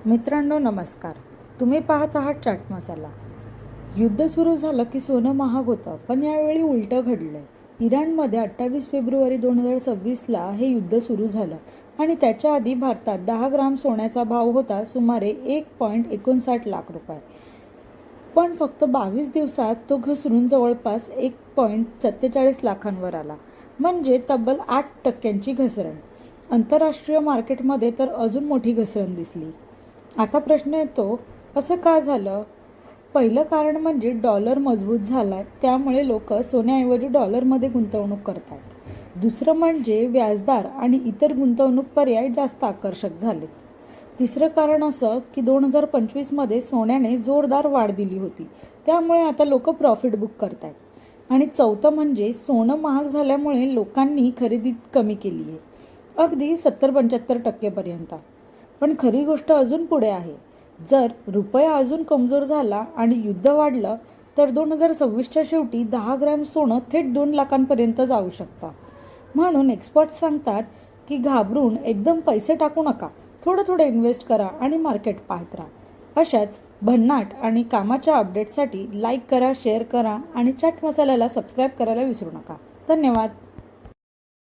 मित्रांनो नमस्कार. तुम्ही पाहत आहात चाट मसाला. युद्ध सुरू झालं की सोनं महाग होतं, पण यावेळी उलटं घडलंय. इराणमध्ये 28 फेब्रुवारी 2026ला हे युद्ध सुरू झालं आणि त्याच्या आधी भारतात 10 ग्राम सोन्याचा भाव होता सुमारे 1.59 लाख रुपये. पण फक्त 22 दिवसात तो घसरून जवळपास 1.47 लाखांवर आला, म्हणजे तब्बल 8% घसरण. आंतरराष्ट्रीय मार्केटमध्ये तर अजून मोठी घसरण दिसली. आता प्रश्न येतो, असं का झालं? पहिलं कारण म्हणजे डॉलर मजबूत झालाय, त्यामुळे लोक सोन्याऐवजी डॉलरमध्ये गुंतवणूक करतात. दुसरं म्हणजे व्याजदर आणि इतर गुंतवणूक पर्याय जास्त आकर्षक झालेत. तिसरं कारण असं की 2025मध्ये सोन्याने जोरदार वाढ दिली होती, त्यामुळे आता लोक प्रॉफिट बुक करतात. आणि चौथं म्हणजे सोनं महाग झाल्यामुळे लोकांनी खरेदी कमी केली आहे, अगदी 70-75% पण खरी गोष्ट अजून पुढे आहे. जर रुपया अजून कमजोर झाला आणि युद्ध वाढलं तर 2026च्या शेवटी 10 ग्रॅम सोनं थेट 2 लाखांपर्यंत जाऊ शकतं. म्हणून एक्सपर्ट सांगतात की घाबरून एकदम पैसे टाकू नका, थोडं थोडं इन्व्हेस्ट करा आणि मार्केट पाहत राहा. अशाच भन्नाट आणि कामाच्या अपडेटसाठी लाईक करा, शेअर करा आणि चाट मसाल्याला सबस्क्राईब करायला विसरू नका. धन्यवाद.